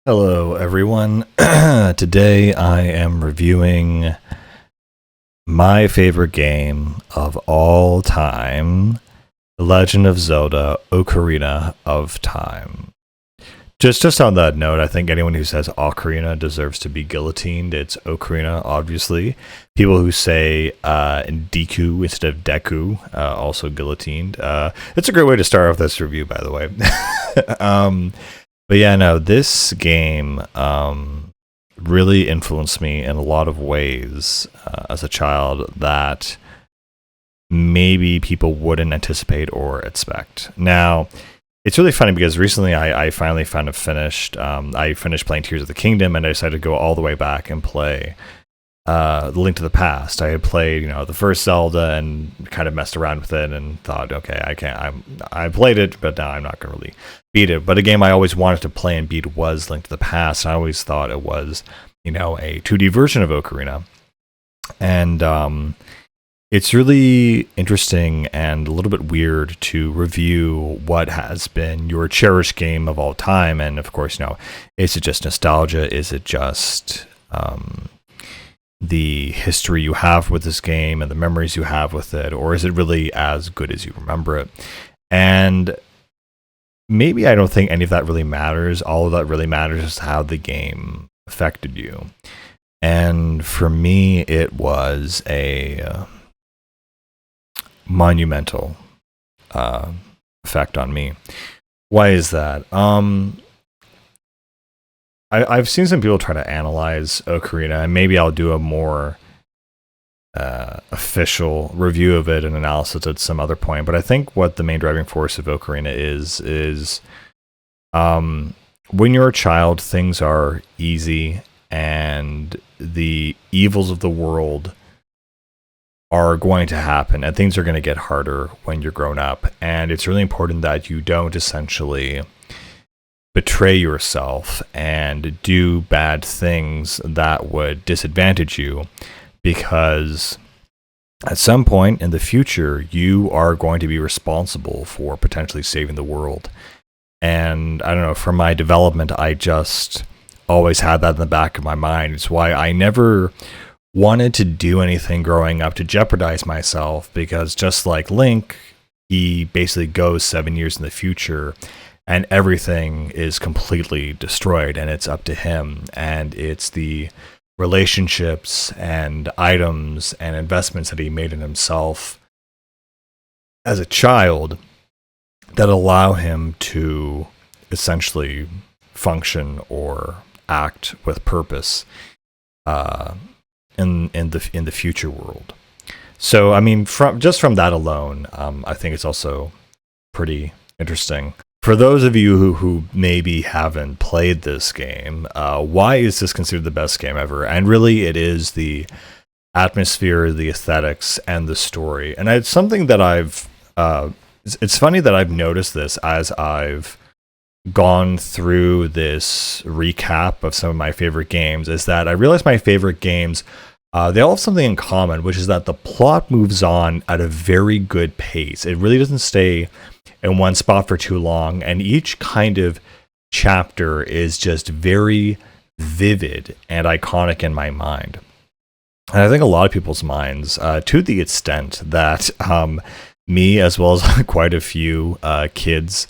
Hello, everyone. Today I am reviewing my favorite game of all time, The Legend of Zelda: Ocarina of Time. Just on that note, I think anyone who says Ocarina deserves to be guillotined. It's Ocarina, obviously. People who say Deku instead of Deku, also guillotined. It's a great way to start off this review, by the way. But yeah, no, this game really influenced me in a lot of ways as a child that maybe people wouldn't anticipate or expect. Now, it's really funny because recently I finally finished. I finished playing Tears of the Kingdom, and I decided to go all the way back and play The Link to the Past. I had played, the first Zelda and kind of messed around with it and thought, okay, I played it, but now I'm not going to really beat it. But a game I always wanted to play and beat was Link to the Past. I always thought it was, a 2D version of Ocarina. And it's really interesting and a little bit weird to review what has been your cherished game of all time. And of course, is it just nostalgia? Is it just the history you have with this game and the memories you have with it, or is it really as good as you remember it? And maybe I don't think any of that really matters. All of that really matters is how the game affected you. And for me, it was a monumental effect on me. Why is that? I've seen some people try to analyze Ocarina, and maybe I'll do a more official review of it and analysis at some other point. But I think what the main driving force of Ocarina is when you're a child, things are easy, and the evils of the world are going to happen, and things are going to get harder when you're grown up. And it's really important that you don't essentially betray yourself and do bad things that would disadvantage you, because at some point in the future you are going to be responsible for potentially saving the world. And I don't know, for my development, I just always had that in the back of my mind. It's why I never wanted to do anything growing up to jeopardize myself, because just like Link, he basically goes 7 years in the future and everything is completely destroyed, and it's up to him. And it's the relationships and items and investments that he made in himself as a child that allow him to essentially function or act with purpose in the future world. So I mean, from that alone, I think it's also pretty interesting. For those of you who maybe haven't played this game, why is this considered the best game ever? And really, it is the atmosphere, the aesthetics, and the story. And it's something that it's funny that I've noticed this as I've gone through this recap of some of my favorite games, is that I realize my favorite games, they all have something in common, which is that the plot moves on at a very good pace. It really doesn't stay in one spot for too long, and each kind of chapter is just very vivid and iconic in my mind. And I think a lot of people's minds, to the extent that me, as well as quite a few kids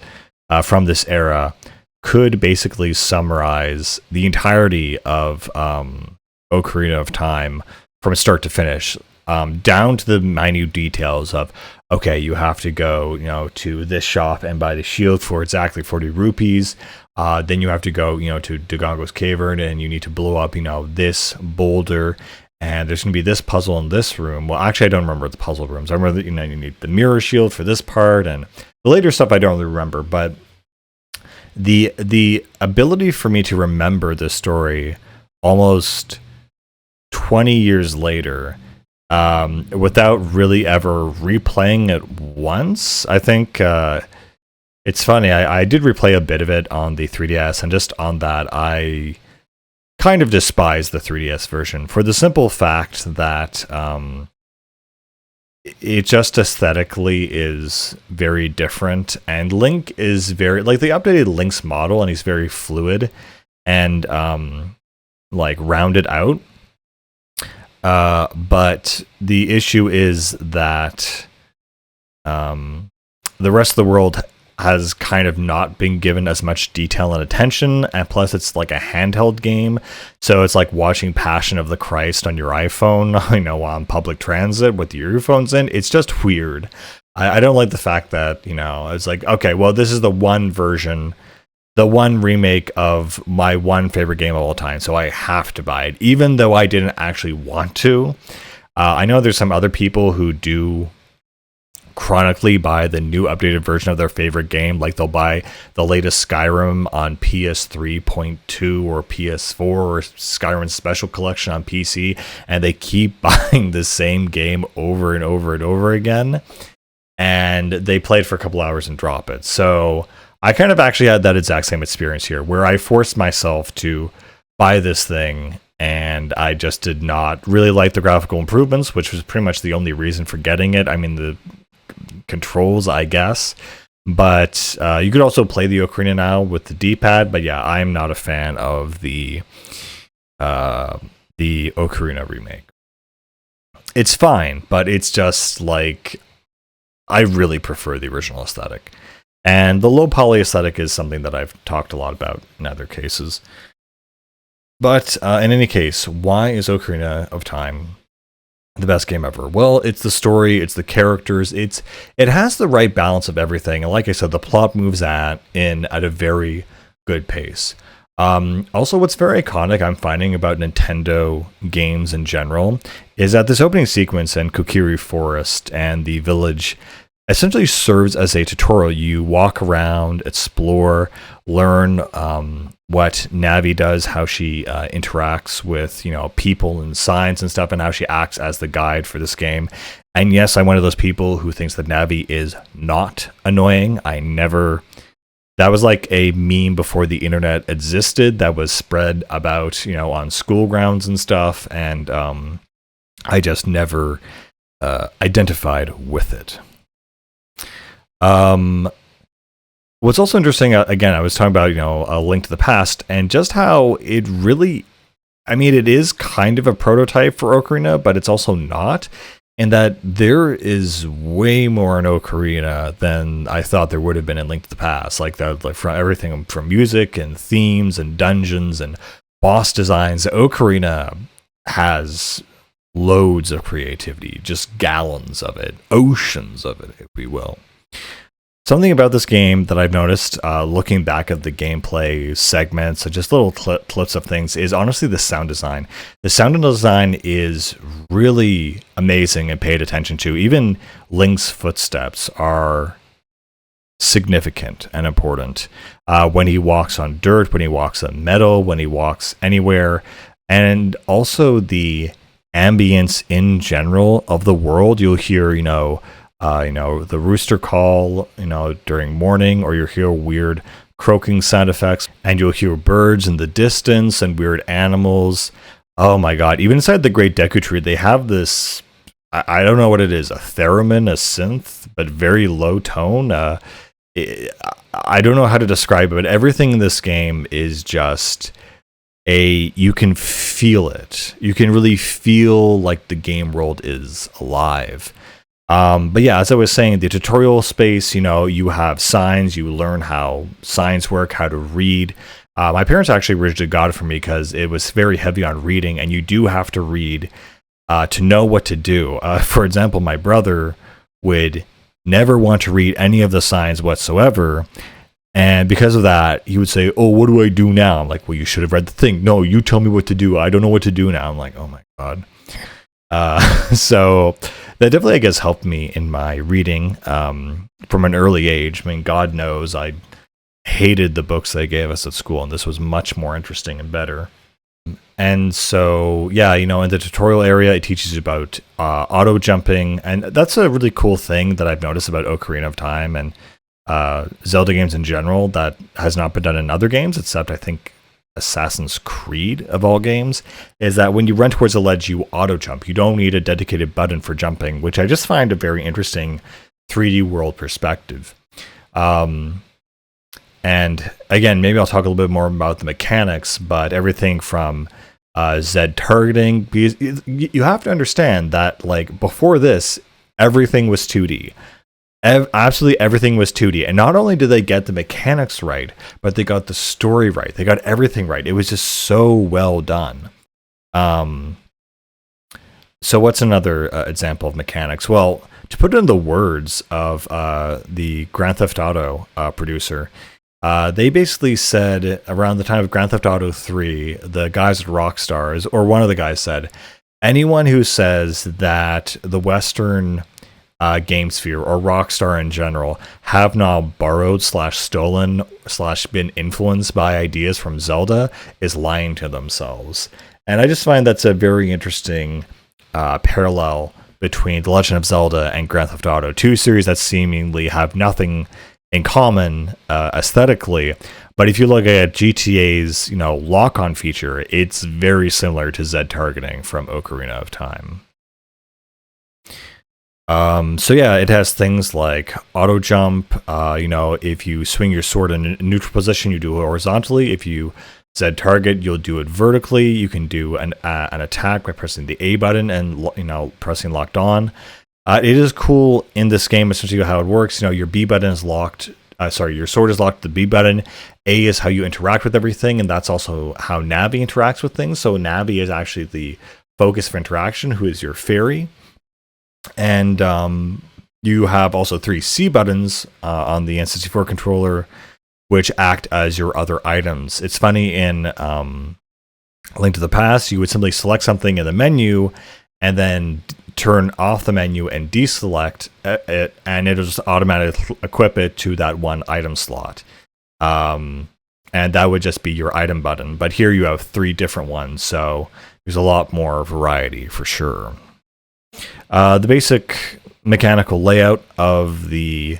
from this era, could basically summarize the entirety of Ocarina of Time from start to finish, down to the minute details of, okay, you have to go, to this shop and buy the shield for exactly 40 rupees. Then you have to go, to Dagongo's Cavern, and you need to blow up, this boulder. And there's going to be this puzzle in this room. Well, actually, I don't remember the puzzle rooms. I remember that, you need the mirror shield for this part, and the later stuff I don't really remember. But the ability for me to remember this story almost 20 years later, without really ever replaying it once, I think it's funny. I did replay a bit of it on the 3DS, and just on that, I kind of despise the 3DS version for the simple fact that it just aesthetically is very different, and Link is very, like, they updated Link's model and he's very fluid, and like rounded out. But the issue is that the rest of the world has kind of not been given as much detail and attention, and plus it's like a handheld game, so it's like watching Passion of the Christ on your iPhone, on public transit with your earphones in. It's just weird. I don't like the fact that, it's like, okay, well, this is the one version, the one remake of my one favorite game of all time, so I have to buy it, even though I didn't actually want to. I know there's some other people who do chronically buy the new updated version of their favorite game, like they'll buy the latest Skyrim on PS 3.2 or PS4 or Skyrim Special Collection on PC, and they keep buying the same game over and over and over again, and they play it for a couple hours and drop it. So I kind of actually had that exact same experience here, where I forced myself to buy this thing, and I just did not really like the graphical improvements, which was pretty much the only reason for getting it. I mean, the controls, I guess, but you could also play the Ocarina now with the D-pad. But yeah, I'm not a fan of the Ocarina remake. It's fine, but it's just like, I really prefer the original aesthetic, and the low poly aesthetic is something that I've talked a lot about in other cases. But in any case, why is Ocarina of Time the best game ever? Well, it's the story, it's the characters, it has the right balance of everything, and like I said, the plot moves at a very good pace. Also, what's very iconic I'm finding about Nintendo games in general is that this opening sequence in Kokiri Forest and the village essentially serves as a tutorial. You walk around, explore, learn what Navi does, how she interacts with people and signs and stuff, and how she acts as the guide for this game. And yes, I'm one of those people who thinks that Navi is not annoying. That was like a meme before the internet existed that was spread about on school grounds and stuff, and I just never identified with it. What's also interesting, again, I was talking about, A Link to the Past, and just how it really, it is kind of a prototype for Ocarina, but it's also not, in that there is way more in Ocarina than I thought there would have been in Link to the Past. Like from everything from music and themes and dungeons and boss designs, Ocarina has loads of creativity, just gallons of it, oceans of it, if we will. Something about this game that I've noticed, looking back at the gameplay segments, and just little clips of things, is honestly the sound design. The sound design is really amazing and paid attention to. Even Link's footsteps are significant and important. When he walks on dirt, when he walks on metal, when he walks anywhere, and also the ambience in general of the world. You'll hear, the rooster call, during morning, or you'll hear weird croaking sound effects, and you'll hear birds in the distance and weird animals. Oh my god, even inside the Great Deku Tree, they have this, I don't know what it is, a theremin, a synth, but very low tone. I don't know how to describe it, but everything in this game is just you can feel it. You can really feel like the game world is alive. But yeah, as I was saying, the tutorial space, you have signs, you learn how signs work, how to read. My parents actually originally got it for me because it was very heavy on reading, and you do have to read to know what to do. For example, my brother would never want to read any of the signs whatsoever, and because of that, he would say, "Oh, what do I do now?" I'm like, "Well, you should have read the thing." "No, you tell me what to do. I don't know what to do now." I'm like, "Oh my god." So that definitely, I guess, helped me in my reading from an early age. God knows I hated the books they gave us at school, and this was much more interesting and better. And so, yeah, in the tutorial area, it teaches you about auto jumping, and that's a really cool thing that I've noticed about Ocarina of Time and Zelda games in general that has not been done in other games, except I think Assassin's Creed of all games, is that when you run towards a ledge, you auto jump. You don't need a dedicated button for jumping, which I just find a very interesting 3D world perspective. And again, maybe I'll talk a little bit more about the mechanics, but everything from Z targeting, because you have to understand that like before this, everything was 2D. Absolutely everything was 2D. And not only did they get the mechanics right, but they got the story right. They got everything right. It was just so well done. So what's another example of mechanics? Well, to put it in the words of the Grand Theft Auto producer, they basically said around the time of Grand Theft Auto 3, the guys at Rockstar, or one of the guys said, anyone who says that the Western game sphere or Rockstar in general have not borrowed / stolen / been influenced by ideas from Zelda is lying to themselves. And I just find that's a very interesting parallel between The Legend of Zelda and Grand Theft Auto, two series that seemingly have nothing in common aesthetically. But if you look at GTA's lock-on feature, it's very similar to Z targeting from Ocarina of Time. So yeah, it has things like auto jump. If you swing your sword in a neutral position, you do it horizontally. If you Z target, you'll do it vertically. You can do an attack by pressing the A button and pressing locked on. It is cool in this game, essentially how it works. Your B button is locked. Your sword is locked to the B button. A is how you interact with everything, and that's also how Navi interacts with things. So Navi is actually the focus of interaction, who is your fairy. And you have also 3 C buttons on the N64 controller, which act as your other items. It's funny, in Link to the Past, you would simply select something in the menu and then turn off the menu and deselect it, and it'll just automatically equip it to that one item slot. And that would just be your item button. But here you have 3 different ones, so there's a lot more variety for sure. The basic mechanical layout of the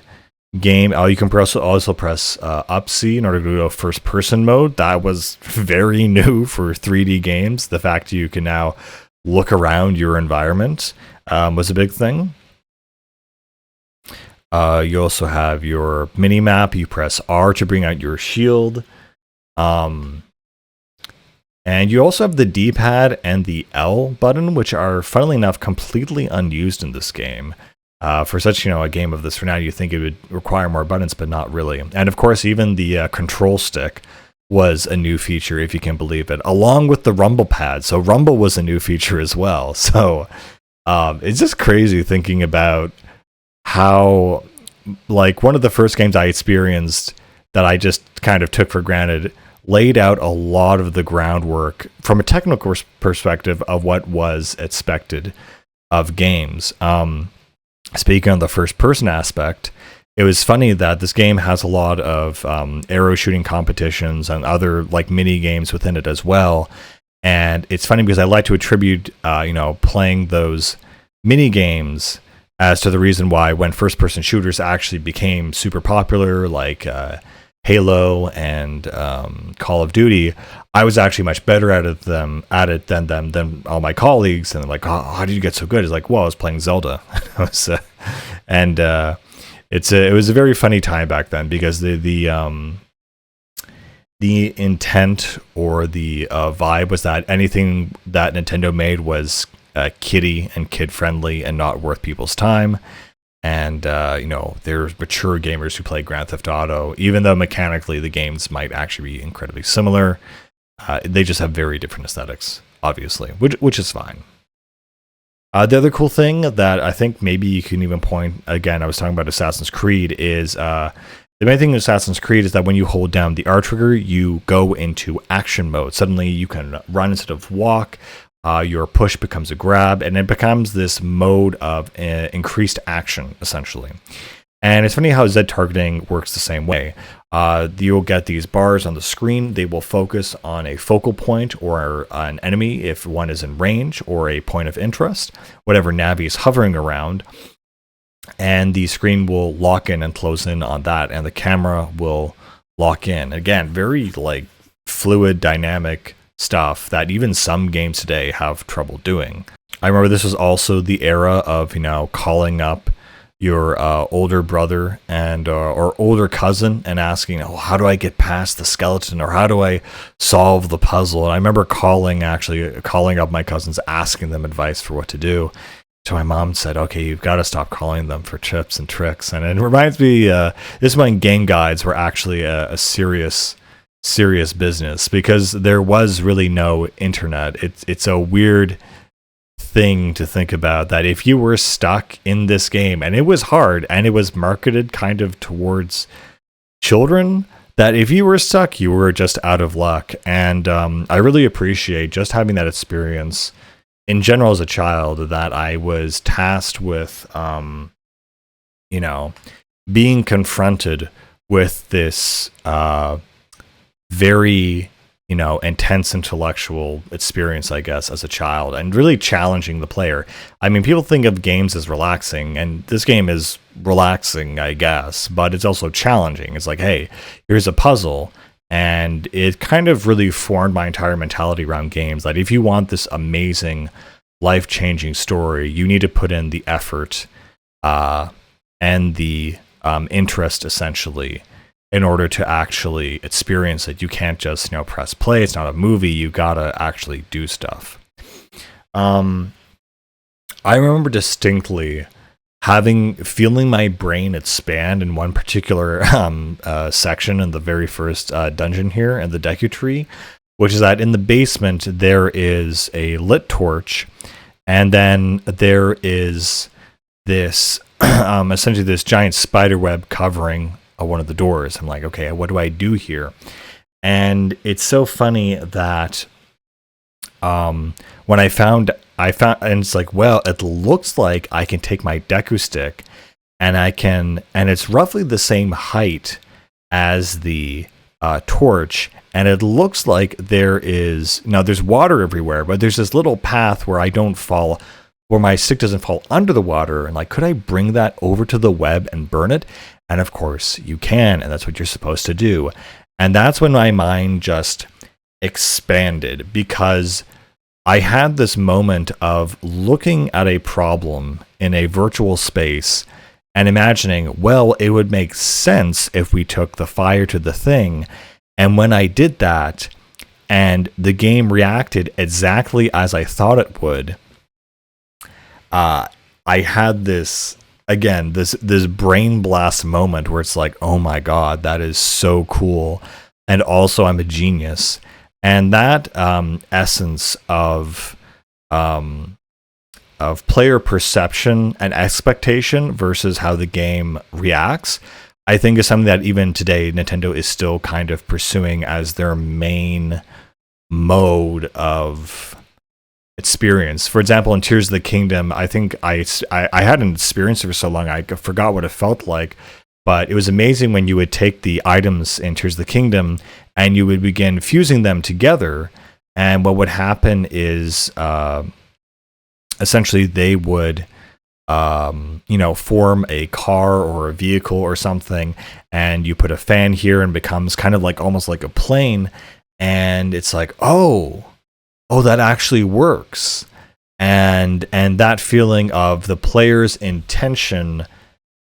game, you can also press up C in order to go to first person mode. That was very new for 3D games. The fact you can now look around your environment was a big thing. You also have your mini map. You press R to bring out your shield. And you also have the D-pad and the L button, which are, funnily enough, completely unused in this game. For such, a game of this renown, you'd think it would require more buttons, but not really. And of course, even the control stick was a new feature, if you can believe it, along with the rumble pad. So rumble was a new feature as well. So it's just crazy thinking about how, like, one of the first games I experienced that I just kind of took for granted laid out a lot of the groundwork from a technical perspective of what was expected of games. Speaking on the first person aspect, it was funny that this game has a lot of arrow shooting competitions and other like mini games within it as well. And it's funny because I like to attribute, playing those mini games as to the reason why when first person shooters actually became super popular, like Halo and Call of Duty, I was actually much better at it than all my colleagues. And they're like, oh, how did you get so good? It's like, well, I was playing Zelda. It was a very funny time back then because the intent or the vibe was that anything that Nintendo made was kiddie and kid friendly and not worth people's time. And, there's mature gamers who play Grand Theft Auto, even though mechanically the games might actually be incredibly similar. They just have very different aesthetics, obviously, which is fine. The other cool thing that I think maybe you can even point, again, I was talking about Assassin's Creed, is the main thing in Assassin's Creed is that when you hold down the R trigger, you go into action mode. Suddenly you can run instead of walk. Your push becomes a grab, and it becomes this mode of increased action, essentially. And it's funny how Z targeting works the same way. You'll get these bars on the screen. They will focus on a focal point or an enemy if one is in range, or a point of interest, whatever Navi is hovering around. And the screen will lock in and close in on that, and the camera will lock in. Again, very fluid, dynamic stuff that even some games today have trouble doing. I remember this was also the era of, calling up your older brother and or older cousin and asking, oh, how do I get past the skeleton, or how do I solve the puzzle? And I remember calling up my cousins, asking them advice for what to do. So my mom said, okay, you've got to stop calling them for tips and tricks. And it reminds me, this is when game guides were actually a serious business, because there was really no internet. It's a weird thing to think about, that if you were stuck in this game, and it was hard, and it was marketed kind of towards children, that if you were stuck, you were just out of luck. And I really appreciate just having that experience in general as a child, that I was tasked with, being confronted with this very, intense intellectual experience, I guess, as a child, and really challenging the player. I mean, people think of games as relaxing, and this game is relaxing, I guess, but it's also challenging. It's like, hey, here's a puzzle. And it kind of really formed my entire mentality around games. That if you want this amazing, life-changing story, you need to put in the effort and the interest, essentially, in order to actually experience it. You can't just, press play. It's not a movie. You gotta actually do stuff. I remember distinctly feeling my brain expand in one particular section in the very first dungeon here in the Deku Tree, which is that in the basement there is a lit torch, and then there is this essentially this giant spider web covering one of the doors. I'm like, okay, what do I do here? And it's so funny that when I found, and it's like, well, it looks like I can take my Deku stick, and it's roughly the same height as the torch, and it looks like there's water everywhere, but there's this little path where where my stick doesn't fall under the water, and like, could I bring that over to the web and burn it? And of course you can, and that's what you're supposed to do. And that's when my mind just expanded, because I had this moment of looking at a problem in a virtual space and imagining, well, it would make sense if we took the fire to the thing. And when I did that, and the game reacted exactly as I thought it would, I had this brain blast moment where it's like, oh my god, that is so cool, and also I'm a genius. And that essence of player perception and expectation versus how the game reacts, I think is something that even today Nintendo is still kind of pursuing as their main mode of experience. For example, in Tears of the Kingdom, I think I hadn't experienced it for so long, I forgot what it felt like, but it was amazing when you would take the items in Tears of the Kingdom and you would begin fusing them together, and what would happen is essentially they would form a car or a vehicle or something, and you put a fan here and it becomes kind of like almost like a plane, and it's like, oh, that actually works. And that feeling of the player's intention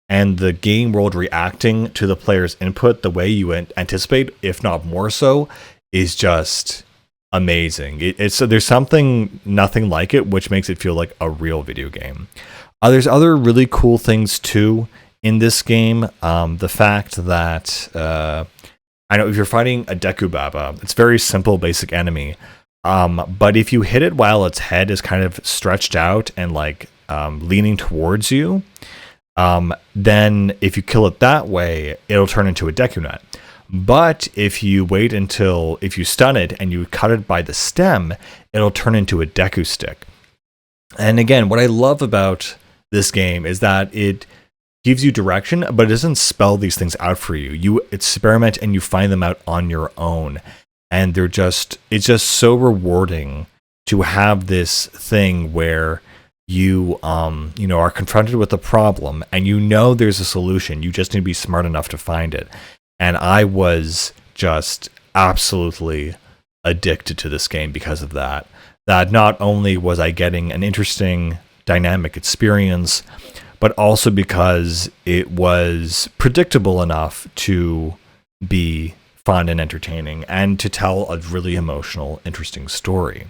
and the game world reacting to the player's input the way you anticipate, if not more so, is just amazing. There's nothing like it, which makes it feel like a real video game. There's other really cool things too in this game. The fact that I know if you're fighting a Deku Baba, it's a very simple, basic enemy. But if you hit it while its head is kind of stretched out and like leaning towards you, then if you kill it that way, it'll turn into a Deku Nut. But if you stun it and you cut it by the stem, it'll turn into a Deku Stick. And again, what I love about this game is that it gives you direction, but it doesn't spell these things out for you. You experiment and you find them out on your own. And it's just so rewarding to have this thing where you are confronted with a problem and there's a solution. You just need to be smart enough to find it. And I was just absolutely addicted to this game because of that not only was I getting an interesting dynamic experience, but also because it was predictable enough to be fun and entertaining and to tell a really emotional, interesting story.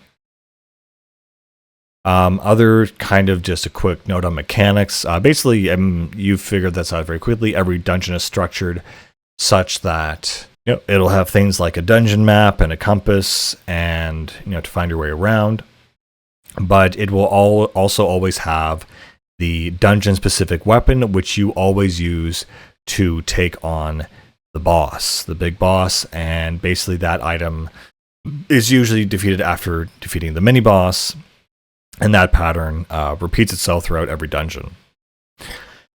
Other kind of just a quick note on mechanics. Basically, you figured this out very quickly. Every dungeon is structured such that it'll have things like a dungeon map and a compass, and to find your way around. But it will also always have the dungeon-specific weapon, which you always use to take on the boss, the big boss, and basically that item is usually defeated after defeating the mini-boss. And that pattern repeats itself throughout every dungeon.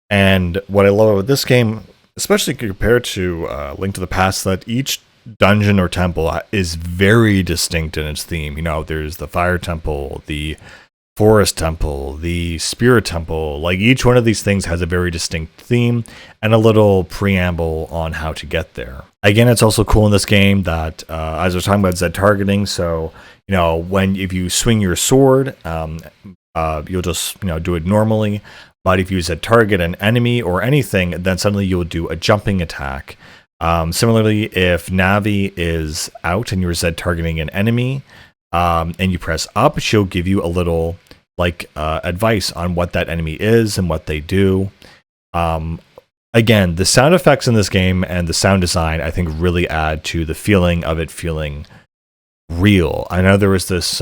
And what I love about this game, especially compared to Link to the Past, that each dungeon or temple is very distinct in its theme. There's the fire temple, the forest temple, the spirit temple. Like, each one of these things has a very distinct theme and a little preamble on how to get there. Again, it's also cool in this game that, as we're talking about Z targeting, so if you swing your sword, you'll just do it normally. But if you Z target an enemy or anything, then suddenly you'll do a jumping attack. Similarly, if Navi is out and you're Z targeting an enemy, and you press up, she'll give you a little advice on what that enemy is and what they do. Again, the sound effects in this game and the sound design, I think, really add to the feeling of it feeling real. I know there was this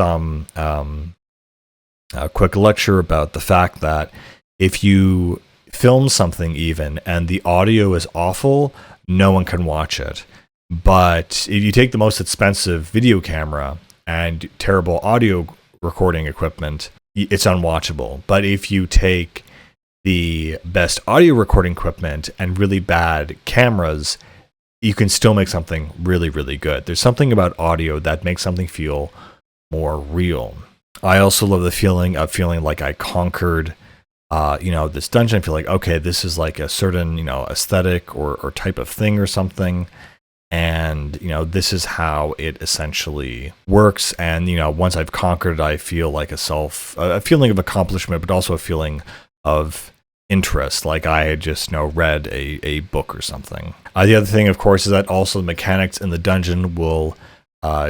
quick lecture about the fact that if you film something even and the audio is awful, no one can watch it. But if you take the most expensive video camera and terrible audio recording equipment, it's unwatchable. But if you take the best audio recording equipment and really bad cameras, you can still make something really, really good. There's something about audio that makes something feel more real. I also love the feeling of feeling like I conquered this dungeon. I feel like, okay, this is like a certain, aesthetic or type of thing or something. And, this is how it essentially works. And, once I've conquered it, I feel like a feeling of accomplishment, but also a feeling of interest, like I had just read a book or something. The other thing, of course, is that also the mechanics in the dungeon will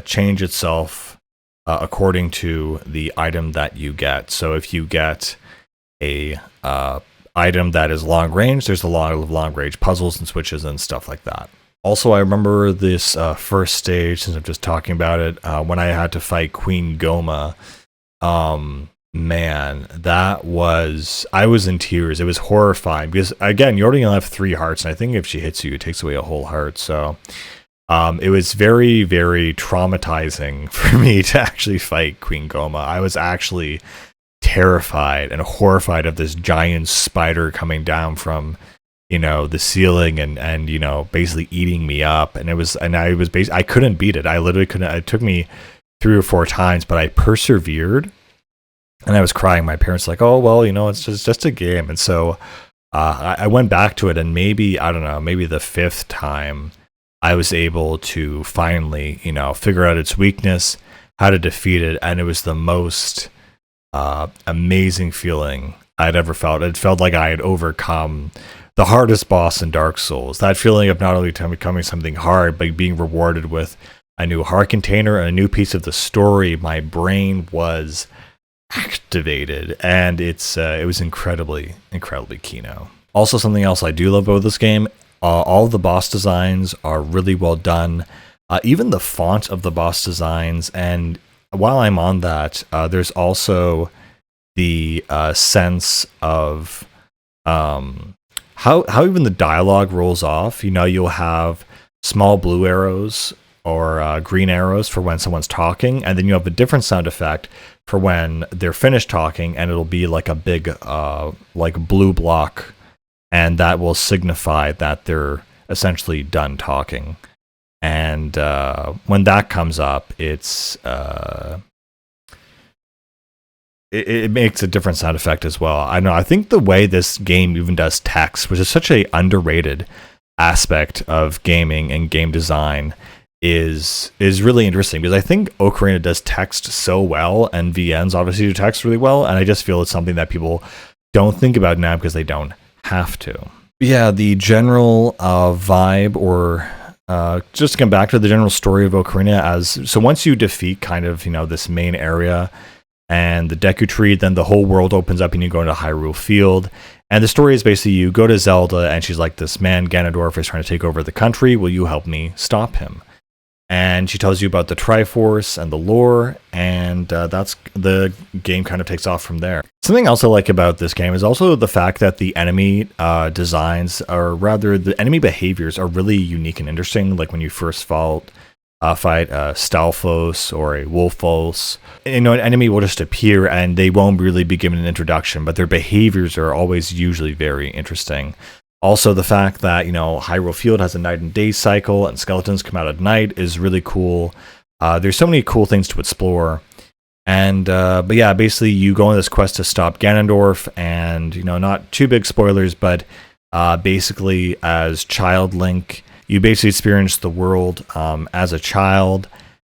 change itself according to the item that you get. So if you get a item that is long range, there's a lot of long range puzzles and switches and stuff like that. Also, I remember this first stage, since I'm just talking about it, when I had to fight Queen Goma. Man, I was in tears. It was horrifying because, again, you already only have 3 hearts, and I think if she hits you, it takes away a whole heart. So it was very, very traumatizing for me to actually fight Queen Goma. I was actually terrified and horrified of this giant spider coming down from the ceiling and basically eating me up. And I couldn't beat it. I literally couldn't. It took me 3 or 4 times, but I persevered. And I was crying. My parents were like, oh, well, it's just a game. And so I went back to it, and maybe the 5th time I was able to finally, figure out its weakness, how to defeat it. And it was the most amazing feeling I'd ever felt. It felt like I had overcome the hardest boss in Dark Souls. That feeling of not only becoming something hard, but being rewarded with a new heart container and a new piece of the story. My brain was activated, and it was incredibly keynote. Also, something else I do love about this game, all of the boss designs are really well done. Even the font of the boss designs. And while I'm on that, there's also the sense of how even the dialogue rolls off. You'll have small blue arrows or green arrows for when someone's talking, and then you have a different sound effect for when they're finished talking, and it'll be like a big blue block, and that will signify that they're essentially done talking. And when that comes up, it makes a different sound effect as well. I think the way this game even does text, which is such a underrated aspect of gaming and game design, is really interesting, because I think Ocarina does text so well, and VNs obviously do text really well, and I just feel it's something that people don't think about now because they don't have to. Yeah, the general vibe, or just to come back to the general story of Ocarina, so once you defeat kind of, this main area and the Deku Tree, then the whole world opens up and you go into Hyrule Field. And the story is basically you go to Zelda and she's like, this man Ganondorf is trying to take over the country. Will you help me stop him? And she tells you about the Triforce and the lore, and that's the game kind of takes off from there. Something else I like about this game is also the fact that the enemy designs, or rather the enemy behaviors, are really unique and interesting. Like when you first fight Stalfos or a Wolfos, an enemy will just appear and they won't really be given an introduction, but their behaviors are always usually very interesting. Also, the fact that, Hyrule Field has a night and day cycle and skeletons come out at night is really cool. There's so many cool things to explore. And, but yeah, basically you go on this quest to stop Ganondorf, and, not too big spoilers, but basically as Child Link, you basically experience the world as a child,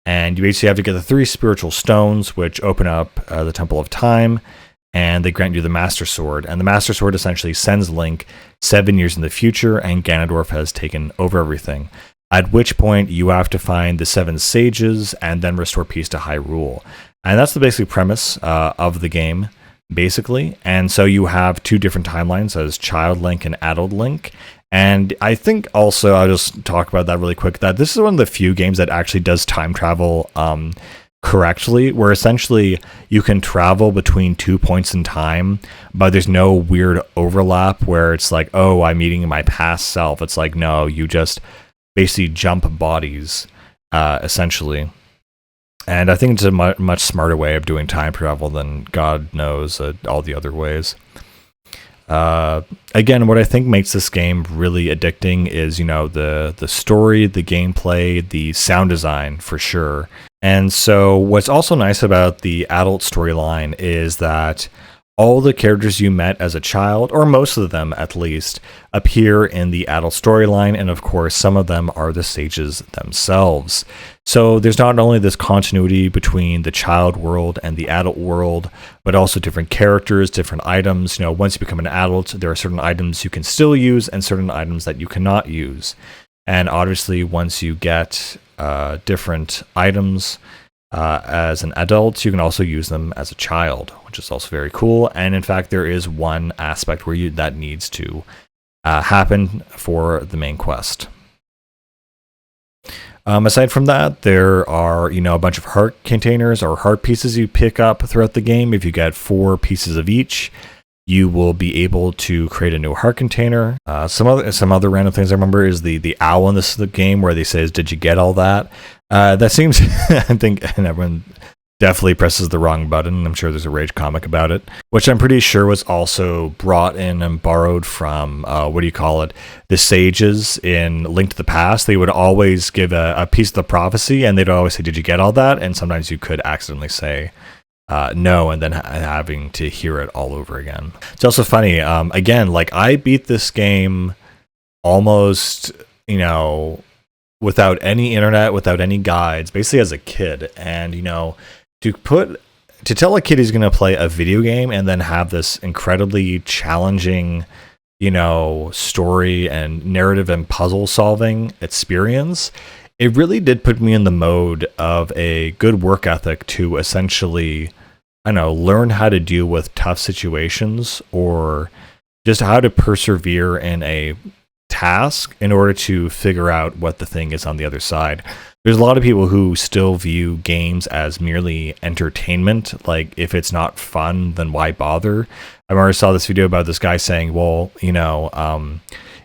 and you basically have to get the 3 spiritual stones, which open up the Temple of Time, and they grant you the Master Sword. And the Master Sword essentially sends Link 7 years in the future, and Ganondorf has taken over everything. At which point, you have to find the 7 sages and then restore peace to Hyrule. And that's the basic premise of the game, basically. And so you have 2 different timelines as Child Link and Adult Link. And I think also, I'll just talk about that really quick, that this is one of the few games that actually does time travel correctly, where essentially you can travel between 2 points in time, but there's no weird overlap where it's like, oh, I'm meeting my past self. It's like, no, you just basically jump bodies, essentially. And I think it's a much smarter way of doing time travel than God knows all the other ways. Again, what I think makes this game really addicting is, the story, the gameplay, the sound design, for sure. And so what's also nice about the adult storyline is that all the characters you met as a child, or most of them at least, appear in the adult storyline, and of course some of them are the sages themselves. So there's not only this continuity between the child world and the adult world, but also different characters, different items. Once you become an adult, there are certain items you can still use and certain items that you cannot use. And obviously once you get different items as an adult, you can also use them as a child, which is also very cool. And in fact, there is one aspect where that needs to happen for the main quest. Aside from that, there are, a bunch of heart containers or heart pieces you pick up throughout the game. If you get 4 pieces of each, you will be able to create a new heart container. Some other random things I remember is the owl in this game where they says, "Did you get all that?" That seems, I think, and everyone definitely presses the wrong button. I'm sure there's a rage comic about it, which I'm pretty sure was also brought in and borrowed from, the sages in Link to the Past. They would always give a piece of the prophecy, and they'd always say, "Did you get all that?" And sometimes you could accidentally say no, and then having to hear it all over again. It's also funny, again, like I beat this game almost, without any internet, without any guides, basically as a kid. And, to tell a kid he's going to play a video game and then have this incredibly challenging, story and narrative and puzzle solving experience, it really did put me in the mode of a good work ethic to essentially, learn how to deal with tough situations, or just how to persevere in a task in order to figure out what the thing is on the other side. There's a lot of people who still view games as merely entertainment. Like, if it's not fun, then why bother? I remember I saw this video about this guy saying, well,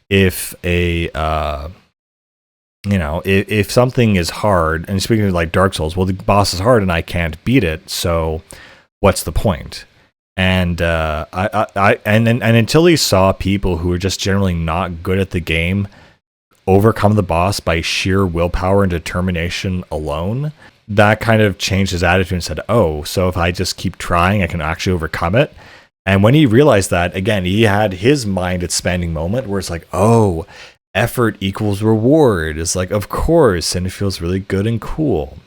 if if something is hard, and speaking of like Dark Souls, well, the boss is hard and I can't beat it, so what's the point? And and until he saw people who are just generally not good at the game overcome the boss by sheer willpower and determination alone, that kind of changed his attitude and said, oh, so if I just keep trying, I can actually overcome it. And when he realized that, again, he had his mind expanding moment where it's like, oh, effort equals reward. It's like, of course, and it feels really good and cool.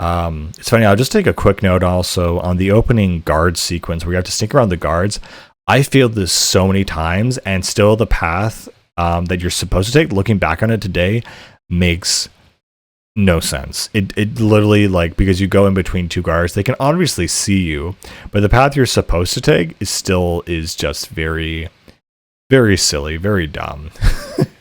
It's funny, I'll just take a quick note also on the opening guard sequence where you have to sneak around the guards. I failed this so many times, and still the path that you're supposed to take, looking back on it today, makes no sense. It literally, like, because you go in between two guards, they can obviously see you, but the path you're supposed to take is just very, very silly, very dumb.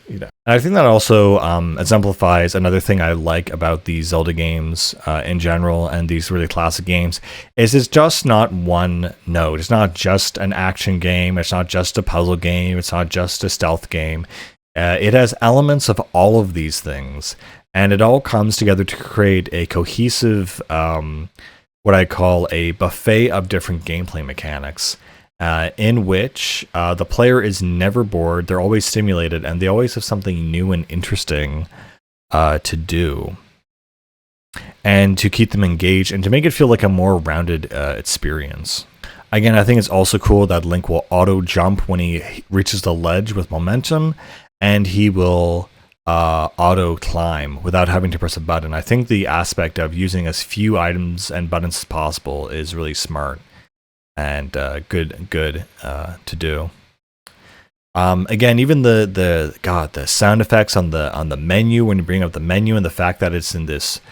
And I think that also exemplifies another thing I like about these Zelda games in general, and these really classic games, is it's just not one note. It's not just an action game. It's not just a puzzle game. It's not just a stealth game. It has elements of all of these things, and it all comes together to create a cohesive, what I call a buffet of different gameplay mechanics. In which the player is never bored, they're always stimulated, and they always have something new and interesting to do. And to keep them engaged and to make it feel like a more rounded experience. Again, I think it's also cool that Link will auto jump when he reaches the ledge with momentum, and he will auto climb without having to press a button. I think the aspect of using as few items and buttons as possible is really smart. And good to do. Again, even the sound effects on the menu when you bring up the menu, and the fact that it's in this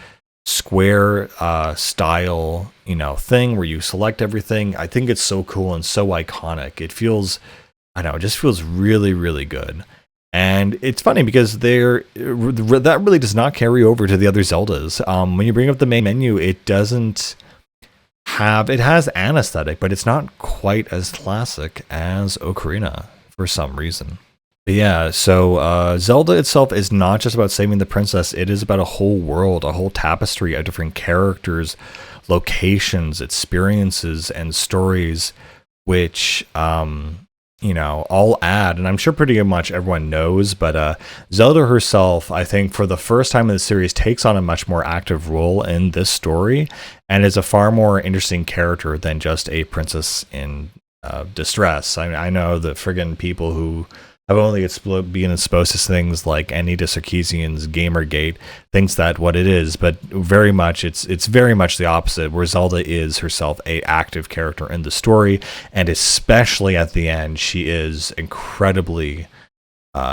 square style, thing where you select everything. I think it's so cool and so iconic. It feels, it just feels really, really good. And it's funny because that really does not carry over to the other Zeldas. When you bring up the main menu, it doesn't. It has an aesthetic, but it's not quite as classic as Ocarina for some reason. But yeah, so Zelda itself is not just about saving the princess. It is about a whole world, a whole tapestry of different characters, locations, experiences, and stories, which all add, and I'm sure pretty much everyone knows, but Zelda herself, I think, for the first time in the series, takes on a much more active role in this story, and is a far more interesting character than just a princess in distress. I know the friggin' people who have only been exposed to things like Anita Sarkeesian's Gamergate thinks that what it is, but very much it's very much the opposite, where Zelda is herself a active character in the story, and especially at the end, she is incredibly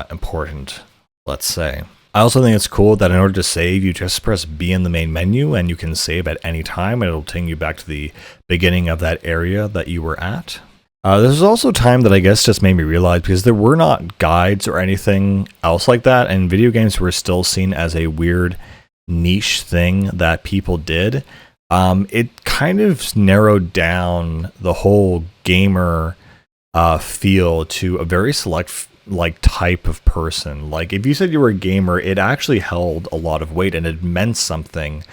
important, let's say. I also think it's cool that in order to save, you just press B in the main menu, and you can save at any time, and it'll take you back to the beginning of that area that you were at. This is also a time that I guess just made me realize, because there were not guides or anything else like that, and video games were still seen as a weird niche thing that people did. It kind of narrowed down the whole gamer feel to a very select type of person. Like, if you said you were a gamer, it actually held a lot of weight, and it meant something.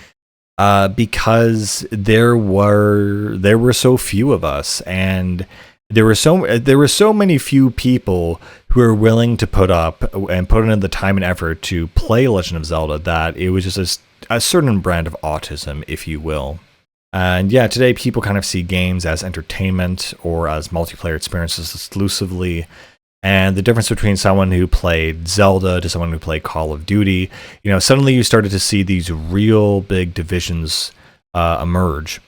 Because there were so few of us, and there were so many few people who were willing to put in the time and effort to play Legend of Zelda, that it was just a certain brand of autism, if you will. And yeah, today people kind of see games as entertainment or as multiplayer experiences exclusively. And the difference between someone who played Zelda to someone who played Call of Duty, suddenly you started to see these real big divisions emerge.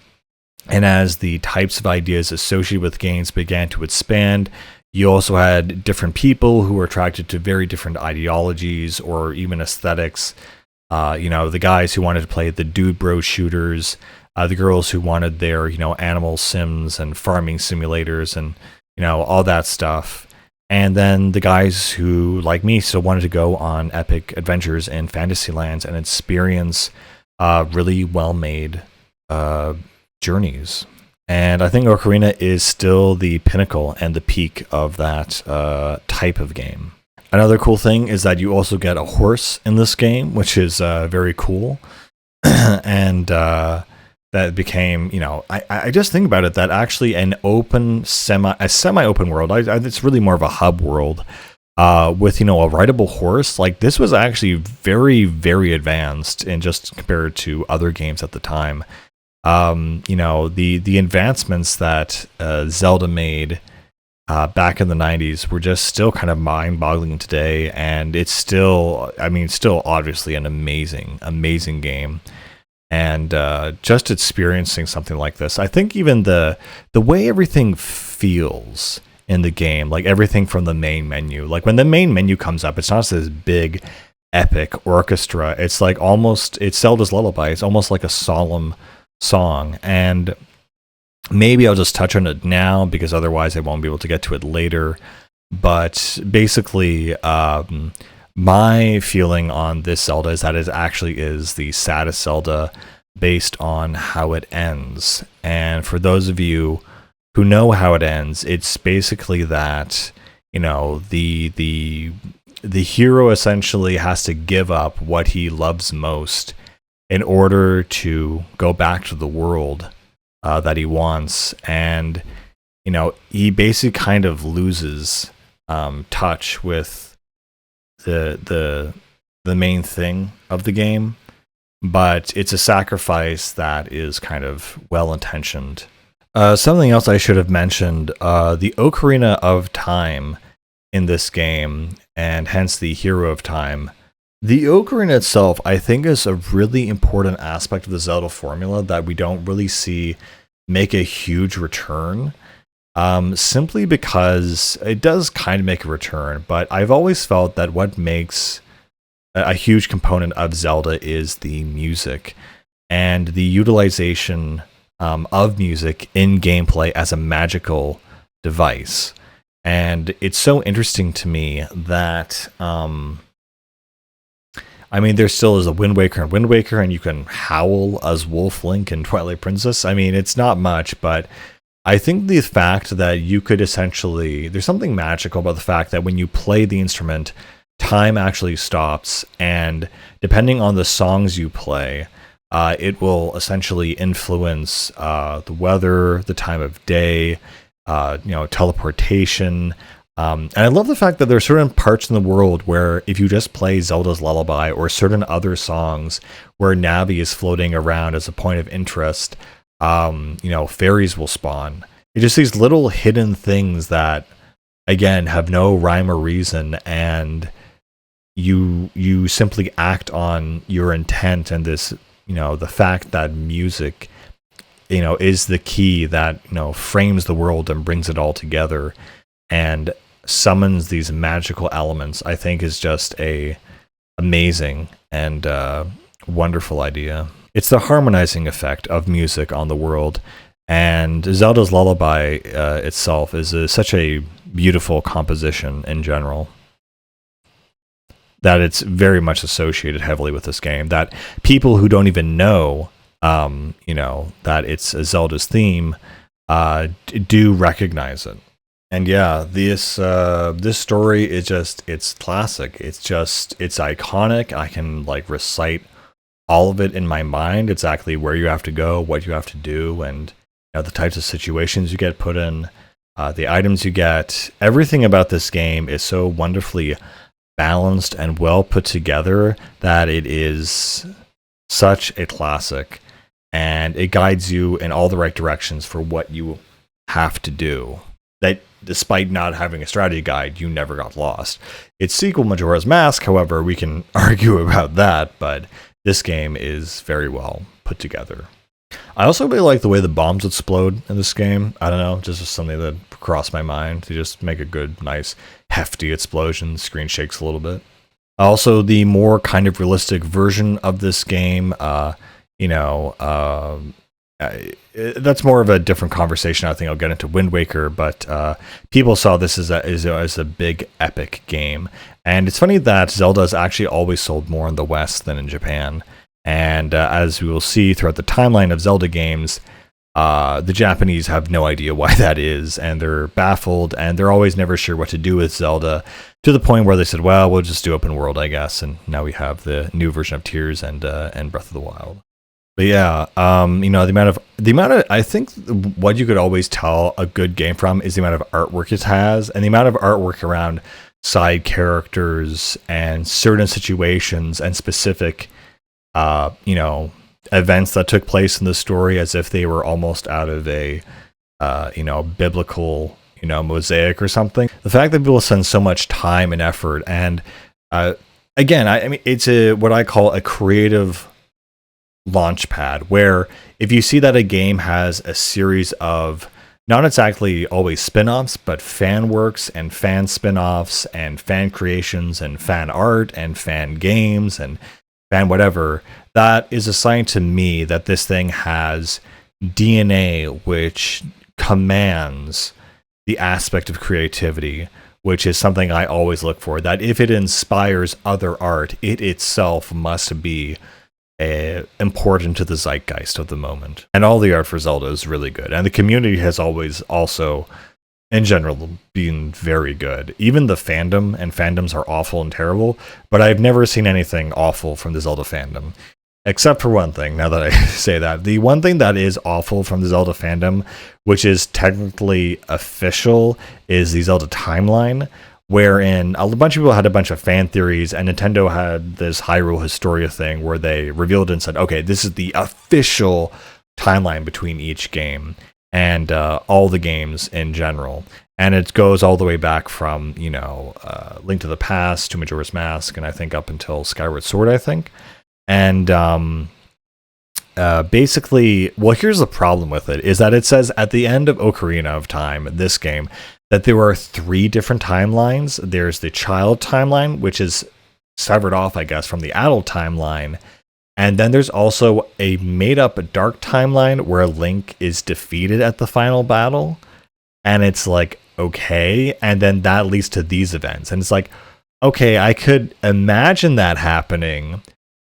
And as the types of ideas associated with games began to expand, you also had different people who were attracted to very different ideologies or even aesthetics. The guys who wanted to play the dude bro shooters, the girls who wanted their, animal sims and farming simulators and, all that stuff. And then the guys who, like me, still wanted to go on epic adventures in fantasy lands and experience really well-made journeys. And I think Ocarina is still the pinnacle and the peak of that type of game. Another cool thing is that you also get a horse in this game, which is very cool. And that became, I just think about it, that actually an semi-open world, it's really more of a hub world, with, a rideable horse. Like, this was actually very, very advanced in just compared to other games at the time. The advancements that Zelda made back in the 90s were just still kind of mind-boggling today, and it's still obviously an amazing game. And just experiencing something like this, I think even the way everything feels in the game, like everything from the main menu. Like when the main menu comes up, it's not this big epic orchestra. It's like it's Zelda's Lullaby. It's almost like a solemn song. And maybe I'll just touch on it now because otherwise I won't be able to get to it later. But basically, my feeling on this Zelda is that it actually is the saddest Zelda based on how it ends. And for those of you who know how it ends, it's basically that, you know, the hero essentially has to give up what he loves most in order to go back to the world that he wants. And, you know, he basically kind of loses touch with the main thing of the game, but it's a sacrifice that is kind of well-intentioned. Something else I should have mentioned, the Ocarina of Time in this game, and hence the Hero of Time. The Ocarina itself, I think, is a really important aspect of the Zelda formula that we don't really see make a huge return. Simply because it does kind of make a return, but I've always felt that what makes a huge component of Zelda is the music and the utilization of music in gameplay as a magical device. And it's so interesting to me that, I mean, there still is a Wind Waker and you can howl as Wolf Link and Twilight Princess. I mean, it's not much, but I think the fact that you could essentially, there's something magical about the fact that when you play the instrument, time actually stops, and depending on the songs you play, it will essentially influence the weather, the time of day, teleportation. And I love the fact that there are certain parts in the world where if you just play Zelda's Lullaby or certain other songs where Navi is floating around as a point of interest, fairies will spawn. It's just these little hidden things that, again, have no rhyme or reason, and you simply act on your intent and this, the fact that music, is the key that, frames the world and brings it all together and summons these magical elements, I think is just a amazing and wonderful idea. It's the harmonizing effect of music on the world, and Zelda's Lullaby itself is such a beautiful composition in general that it's very much associated heavily with this game, that people who don't even know, that it's a Zelda's theme, do recognize it. And yeah, this story is it's classic. It's iconic. I can recite all of it in my mind, exactly where you have to go, what you have to do, and the types of situations you get put in, the items you get. Everything about this game is so wonderfully balanced and well put together that it is such a classic, and it guides you in all the right directions for what you have to do. That despite not having a strategy guide, you never got lost. Its sequel, Majora's Mask, however, we can argue about that, but this game is very well put together. I also really like the way the bombs explode in this game. I don't know, just something that crossed my mind. They just make a good, nice, hefty explosion. The screen shakes a little bit. Also, the more kind of realistic version of this game, that's more of a different conversation. I think I'll get into Wind Waker, but people saw this as a big epic game. And it's funny that Zelda's actually always sold more in the West than in Japan. And as we will see throughout the timeline of Zelda games, the Japanese have no idea why that is, and they're baffled, and they're always never sure what to do with Zelda, to the point where they said, well, we'll just do open world, I guess. And now we have the new version of Tears and Breath of the Wild. But yeah, the amount of I think what you could always tell a good game from is the amount of artwork it has, and the amount of artwork around side characters and certain situations and specific, events that took place in the story, as if they were almost out of a, biblical, mosaic or something. The fact that people spend so much time and effort, and again, I mean, it's what I call a creative launch pad, where if you see that a game has a series of not exactly always spin-offs, but fan works and fan spin-offs and fan creations and fan art and fan games and fan whatever, that is a sign to me that this thing has DNA which commands the aspect of creativity, which is something I always look for. That if it inspires other art, it itself must be important to the zeitgeist of the moment. And all the art for Zelda is really good. And the community has always also, in general, been very good. Even the fandom, and fandoms are awful and terrible, but I've never seen anything awful from the Zelda fandom. Except for one thing, now that I say that. The one thing that is awful from the Zelda fandom, which is technically official, is the Zelda timeline, wherein a bunch of people had a bunch of fan theories, and Nintendo had this Hyrule Historia thing where they revealed and said, okay, this is the official timeline between each game and all the games in general. And it goes all the way back from, Link to the Past to Majora's Mask, and I think up until Skyward Sword, I think. And basically, well, here's the problem with it, is that it says at the end of Ocarina of Time, this game, that there are 3 different timelines. There's the child timeline, which is severed off, I guess, from the adult timeline. And then there's also a made-up dark timeline where Link is defeated at the final battle. And it's like, okay. And then that leads to these events. And it's like, okay, I could imagine that happening,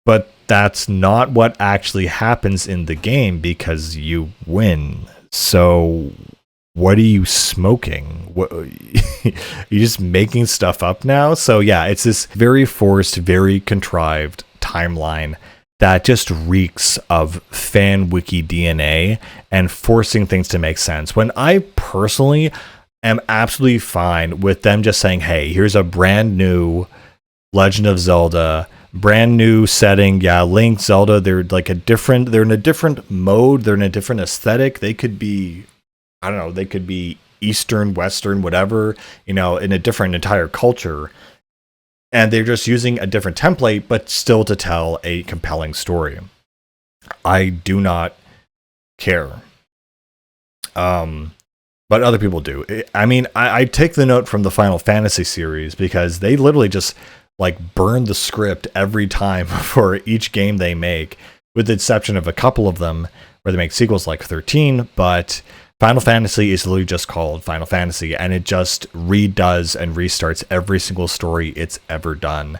but that's not what actually happens in the game because you win. So what are you smoking? You're just making stuff up now? So yeah, it's this very forced, very contrived timeline that just reeks of fan wiki DNA and forcing things to make sense. When I personally am absolutely fine with them just saying, hey, here's a brand new Legend of Zelda, brand new setting. Yeah, Link, Zelda, they're in a different mode, they're in a different aesthetic. They could be, I don't know, they could be Eastern, Western, whatever, in a different entire culture. And they're just using a different template, but still to tell a compelling story. I do not care. But other people do. I mean, I take the note from the Final Fantasy series because they literally just burn the script every time for each game they make, with the exception of a couple of them where they make sequels like 13, but Final Fantasy is literally just called Final Fantasy, and it just redoes and restarts every single story it's ever done,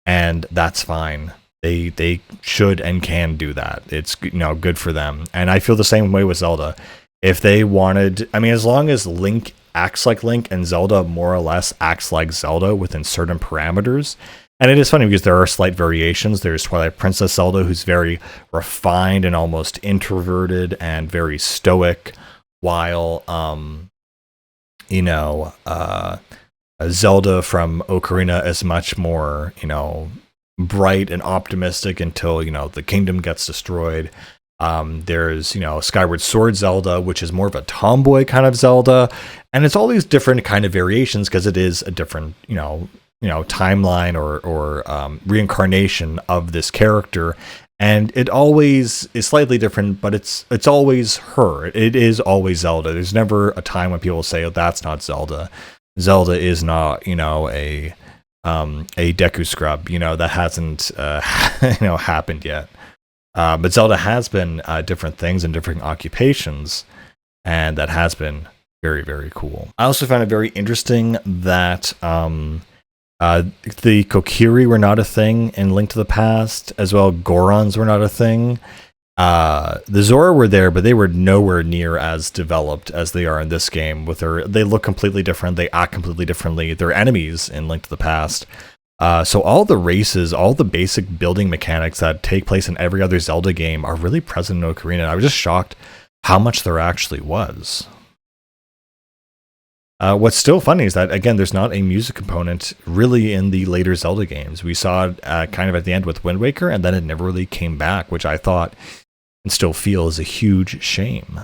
and that's fine. They should and can do that. It's good for them, and I feel the same way with Zelda. If they wanted, I mean, as long as Link acts like Link and Zelda more or less acts like Zelda within certain parameters. And it is funny because there are slight variations. There's Twilight Princess Zelda, who's very refined and almost introverted and very stoic, while Zelda from Ocarina is much more, bright and optimistic until, the kingdom gets destroyed. There's, Skyward Sword Zelda, which is more of a tomboy kind of Zelda. And it's all these different kind of variations because it is a different, timeline or reincarnation of this character. And it always is slightly different, but it's always her. It is always Zelda. There's never a time when people say, oh, that's not Zelda. Zelda is not, a Deku Scrub, that hasn't, happened yet. But Zelda has been different things and different occupations, and that has been very, very cool. I also found it very interesting that the Kokiri were not a thing in Link to the Past, as well Gorons were not a thing. The Zora were there, but they were nowhere near as developed as they are in this game. They look completely different, they act completely differently. They're enemies in Link to the Past. So all the races, all the basic building mechanics that take place in every other Zelda game are really present in Ocarina. I was just shocked how much there actually was. What's still funny is that, again, there's not a music component really in the later Zelda games. We saw it kind of at the end with Wind Waker, and then it never really came back, which I thought and still feel is a huge shame.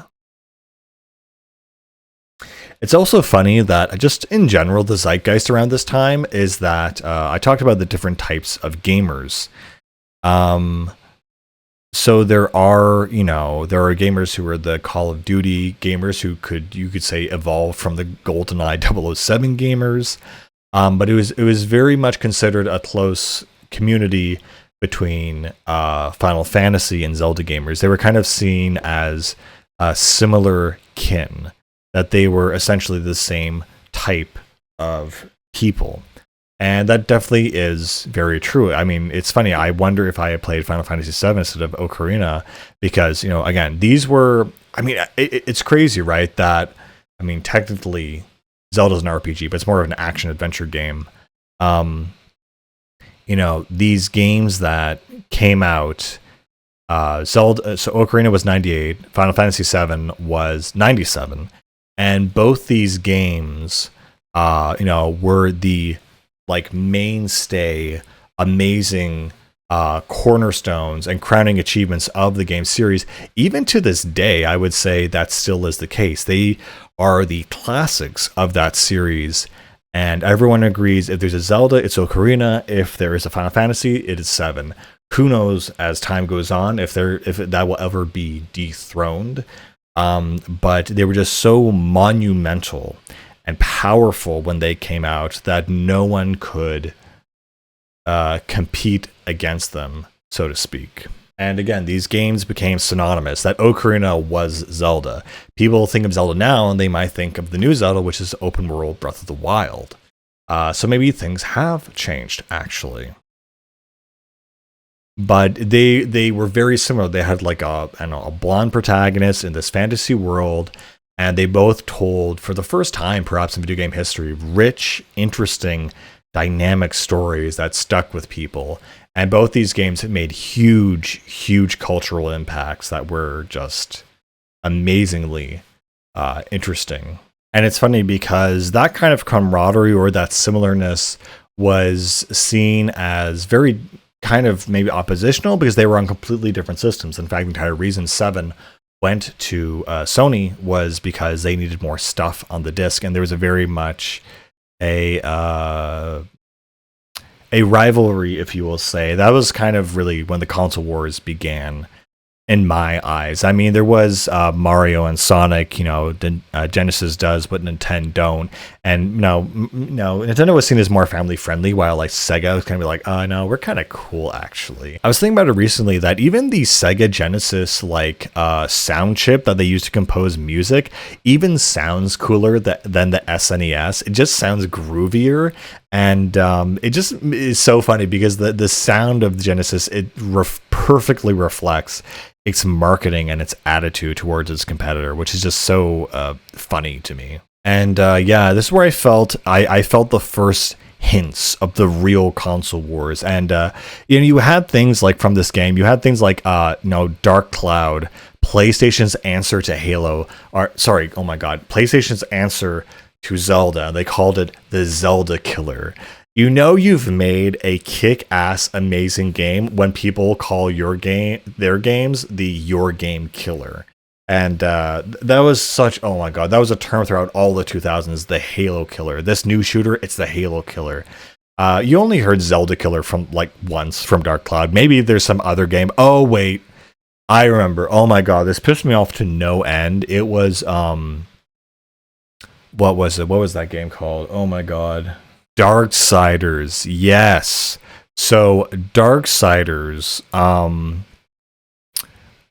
It's also funny that just in general, the zeitgeist around this time is that I talked about the different types of gamers. so there are, there are gamers who are the Call of Duty gamers who you could say evolved from the GoldenEye 007 gamers. But it was very much considered a close community between Final Fantasy and Zelda gamers. They were kind of seen as similar kin, that they were essentially the same type of people. And that definitely is very true. I mean, it's funny. I wonder if I had played Final Fantasy VII instead of Ocarina, because, again, these were, I mean, it's crazy, right? That, I mean, technically, Zelda's an RPG, but it's more of an action adventure game. These games that came out, Zelda, so Ocarina was 98, Final Fantasy VII was 97, and both these games, were the mainstay, amazing cornerstones and crowning achievements of the game series. Even to this day, I would say that still is the case. They are the classics of that series, and everyone agrees if there's a Zelda, it's Ocarina. If there is a Final Fantasy, it is 7. Who knows as time goes on if that will ever be dethroned. But they were just so monumental and powerful when they came out that no one could compete against them, so to speak. And again, these games became synonymous, that Ocarina was Zelda. People think of Zelda now, and they might think of the new Zelda, which is open world Breath of the Wild. So maybe things have changed, actually. But they were very similar. They had a blonde protagonist in this fantasy world, and they both told, for the first time perhaps in video game history, rich, interesting, dynamic stories that stuck with people. And both these games have made huge cultural impacts that were just amazingly interesting. And it's funny because that kind of camaraderie or that similarness was seen as very kind of maybe oppositional because they were on completely different systems. In fact, the entire reason 7 went to Sony was because they needed more stuff on the disc, and there was a very much a rivalry, if you will say. That was kind of really when the console wars began, in my eyes. I mean, there was Mario and Sonic, Genesis does what Nintendo don't. And Nintendo was seen as more family friendly, while Sega was kind of like, oh no, we're kind of cool actually. I was thinking about it recently that even the Sega Genesis sound chip that they used to compose music even sounds cooler than the SNES. It just sounds groovier. And it just is so funny because the sound of the Genesis, perfectly reflects its marketing and its attitude towards its competitor, which is just so funny to me. And this is where I felt the first hints of the real console wars. And you had things from this game, you had things Dark Cloud, PlayStation's answer to Halo, PlayStation's answer to Zelda. They called it the Zelda Killer. You've made a kick-ass amazing game when people call their games the Your Game Killer. And that was that was a term throughout all the 2000s, the Halo Killer. This new shooter, it's the Halo Killer. You only heard Zelda Killer from once from Dark Cloud. Maybe there's some other game. Oh wait, I remember. Oh my god, this pissed me off to no end. It was what was it? What was that game called? Oh my god. Darksiders, yes. So Darksiders,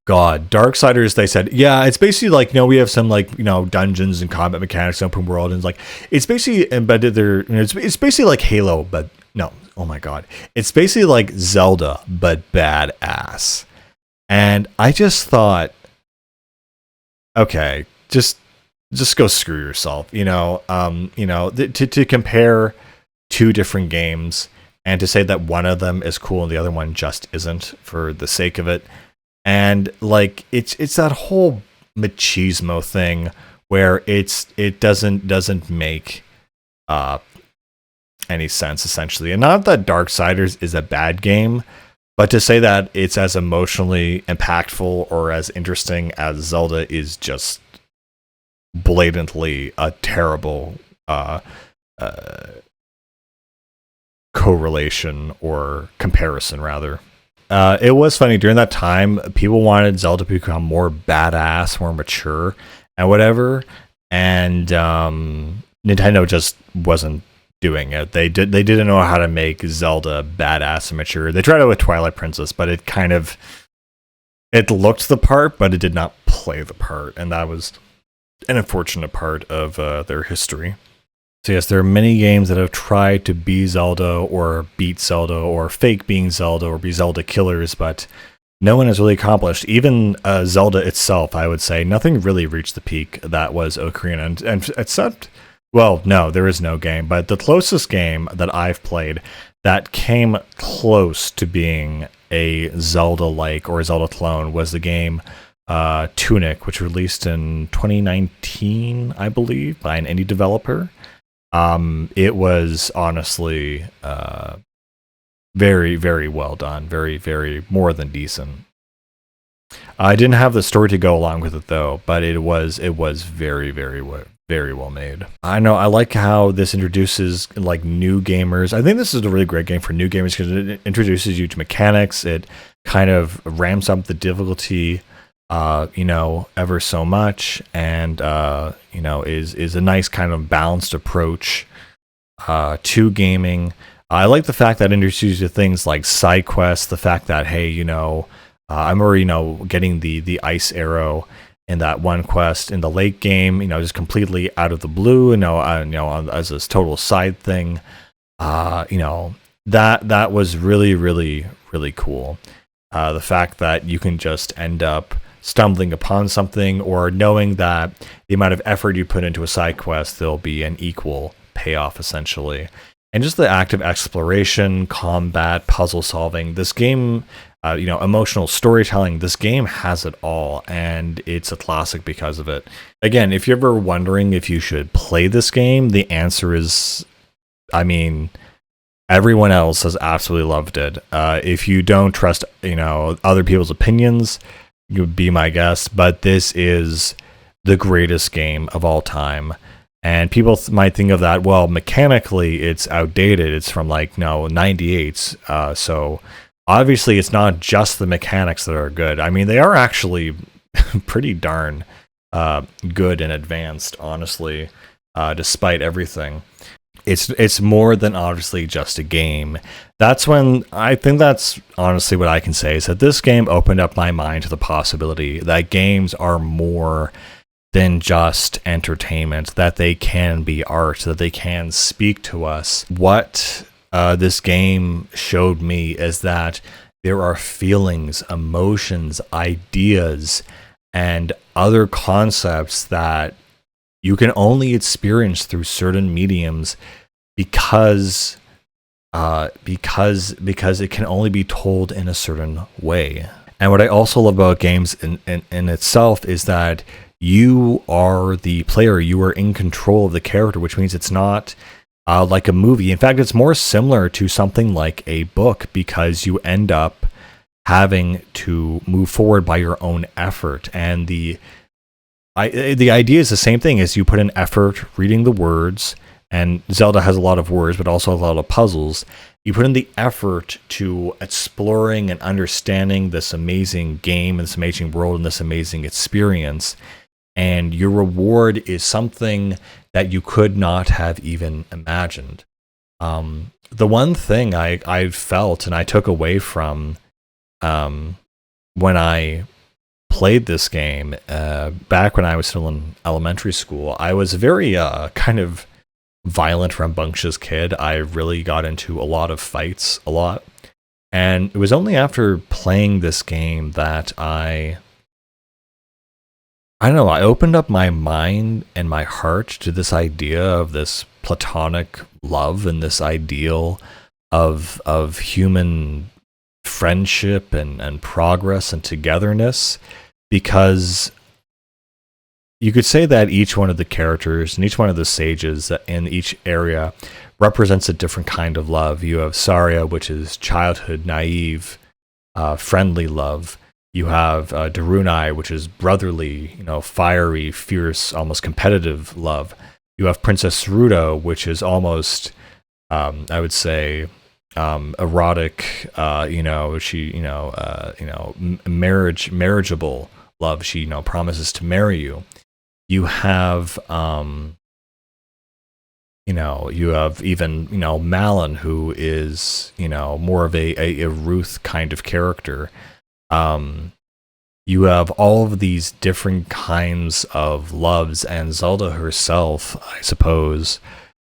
Darksiders, they said, yeah, it's basically we have some dungeons and combat mechanics, open world, and it's basically embedded there. It's basically like Halo, but no, oh my god, it's basically like Zelda, but badass. And I just thought, okay, just go screw yourself, to compare two different games and to say that one of them is cool and the other one just isn't for the sake of it. And it's that whole machismo thing where it doesn't make any sense, essentially. And not that Darksiders is a bad game, but to say that it's as emotionally impactful or as interesting as Zelda is just blatantly a terrible correlation or comparison, rather. it was funny during that time. People wanted Zelda to become more badass, more mature, and whatever. And Nintendo just wasn't doing it. They didn't know how to make Zelda badass and mature. They tried it with Twilight Princess, but it looked the part, but it did not play the part, and that was an unfortunate part of their history. So yes, there are many games that have tried to be Zelda or beat Zelda or fake being Zelda or be Zelda killers, but no one has really accomplished. Even Zelda itself, I would say, nothing really reached the peak that was Ocarina. And except, well, no, there is no game, but the closest game that I've played that came close to being a Zelda-like or a Zelda clone was the game Tunic, which released in 2019, I believe, by an indie developer. It was honestly very, very well done. Very, very more than decent. I didn't have the story to go along with it though, but it was very, very well made. I know I like how this introduces like new gamers. I think this is a really great game for new gamers because it introduces you to mechanics. It kind of ramps up the difficulty, ever so much, and is a nice kind of balanced approach to gaming. I like the fact that it introduces you to things like side quests. The fact that I'm already getting the ice arrow in that one quest in the late game, just completely out of the blue, as this total side thing. That was really, really, really cool. The fact that you can just end up stumbling upon something, or knowing that the amount of effort you put into a side quest, there'll be an equal payoff, essentially. And just the active exploration, combat, puzzle solving. This game, emotional storytelling, this game has it all, and it's a classic because of it. Again, if you're ever wondering if you should play this game, the answer is, everyone else has absolutely loved it. If you don't trust, other people's opinions, you would be my guest, but this is the greatest game of all time. And people might think of that, well, mechanically it's outdated. It's from 98. So obviously it's not just the mechanics that are good. They are actually pretty darn good and advanced, honestly, despite everything. It's more than obviously just a game. That's when I think that's honestly what I can say, is that this game opened up my mind to the possibility that games are more than just entertainment, that they can be art, that they can speak to us. What this game showed me is that there are feelings, emotions, ideas, and other concepts that you can only experience through certain mediums because it can only be told in a certain way. And what I also love about games in itself is that you are the player, you are in control of the character, which means it's not like a movie. In fact, it's more similar to something like a book, because you end up having to move forward by your own effort. And the idea is the same thing, as you put in effort reading the words, and Zelda has a lot of words, but also a lot of puzzles. You put in the effort to exploring and understanding this amazing game, and this amazing world, and this amazing experience. And your reward is something that you could not have even imagined. The one thing I felt and I took away from when I played this game back when I was still in elementary school, I was a very kind of violent, rambunctious kid. I really got into a lot of fights a lot. And it was only after playing this game that I don't know, I opened up my mind and my heart to this idea of this platonic love and this ideal of human friendship and progress and togetherness, because you could say that each one of the characters and each one of the sages in each area represents a different kind of love. You have Saria, which is childhood, naive, friendly love. You have Darunai, which is brotherly, fiery, fierce, almost competitive love. You have Princess Ruto, which is almost, I would say, erotic, marriageable love. She, promises to marry you. You have, you have even, Malin, who is, more of a Ruth kind of character. You have all of these different kinds of loves, and Zelda herself, I suppose,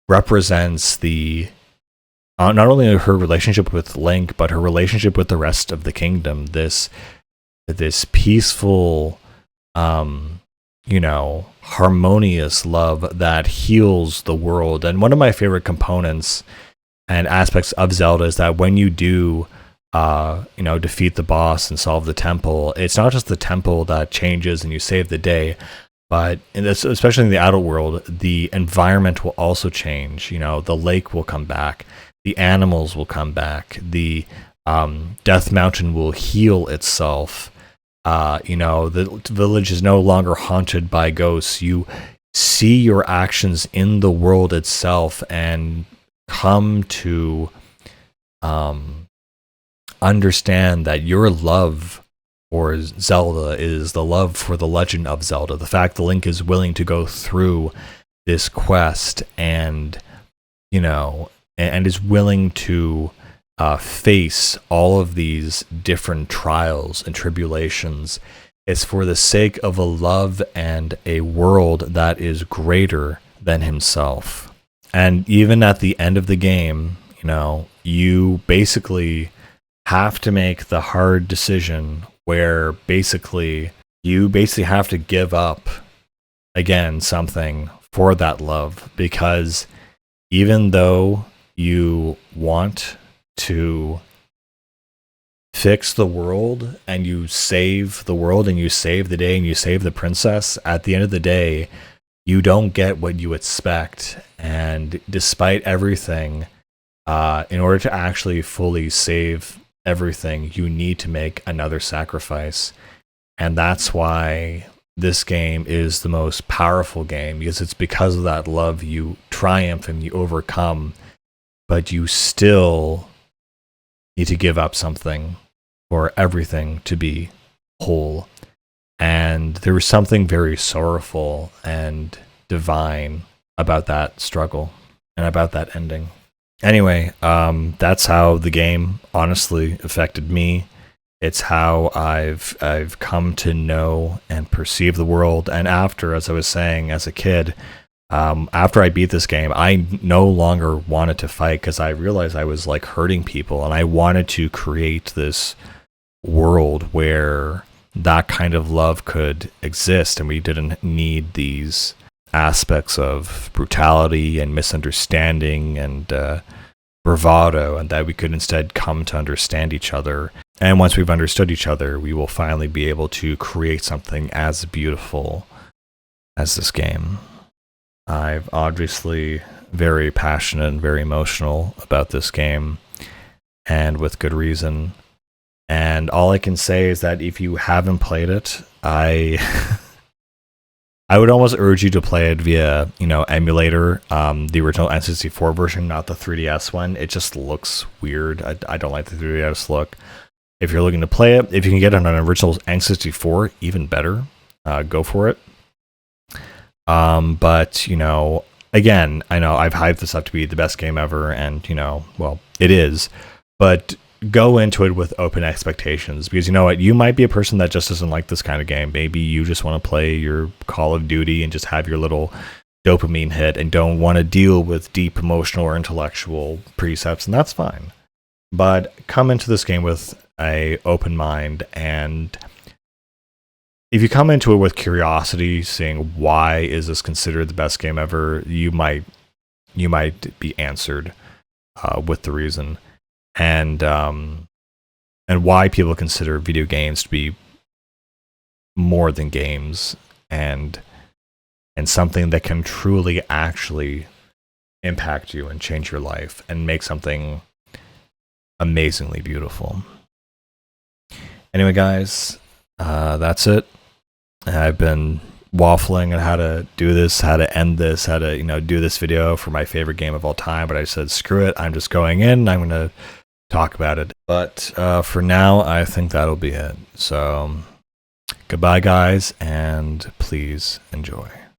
represents the not only her relationship with Link, but her relationship with the rest of the kingdom. This peaceful, harmonious love that heals the world. And one of my favorite components and aspects of Zelda is that when you do, defeat the boss and solve the temple, it's not just the temple that changes and you save the day, but especially in the adult world, the environment will also change. The lake will come back, the animals will come back, the Death Mountain will heal itself. The village is no longer haunted by ghosts. You see your actions in the world itself and come to understand that your love for Zelda is the love for the Legend of Zelda. The fact that Link is willing to go through this quest and is willing to face all of these different trials and tribulations is for the sake of a love and a world that is greater than himself. And even at the end of the game, you basically have to make the hard decision where you have to give up again something for that love, because even though you want to fix the world and you save the world and you save the day and you save the princess, at the end of the day you don't get what you expect. And despite everything, in order to actually fully save everything, you need to make another sacrifice. And that's why this game is the most powerful game, because it's because of that love you triumph and you overcome, but you still need to give up something for everything to be whole. And there was something very sorrowful and divine about that struggle and about that ending. Anyway, that's how the game honestly affected me. It's how I've come to know and perceive the world. And after, as I was saying, as a kid, after I beat this game, I no longer wanted to fight because I realized I was like hurting people, and I wanted to create this world where that kind of love could exist, and we didn't need these aspects of brutality and misunderstanding and bravado, and that we could instead come to understand each other. And once we've understood each other, we will finally be able to create something as beautiful as this game. I'm obviously very passionate and very emotional about this game, and with good reason. And all I can say is that if you haven't played it, I would almost urge you to play it via, emulator, the original N64 version, not the 3DS one. It just looks weird. I don't like the 3DS look. If you're looking to play it, if you can get it on an original N64, even better. Go for it. But, again, I know I've hyped this up to be the best game ever, and, well, it is. But go into it with open expectations, because you know what, you might be a person that just doesn't like this kind of game. Maybe you just want to play your Call of Duty and just have your little dopamine hit and don't want to deal with deep emotional or intellectual precepts, and that's fine. But come into this game with a open mind, and if you come into it with curiosity, seeing why is this considered the best game ever, you might be answered with the reason. And why people consider video games to be more than games, and something that can truly actually impact you and change your life and make something amazingly beautiful. Anyway, guys, that's it. I've been waffling on how to do this, how to end this, how to, do this video for my favorite game of all time. But I said, screw it. I'm just going in. I'm going to talk about it. But for now, I think that'll be it. So goodbye, guys, and please enjoy.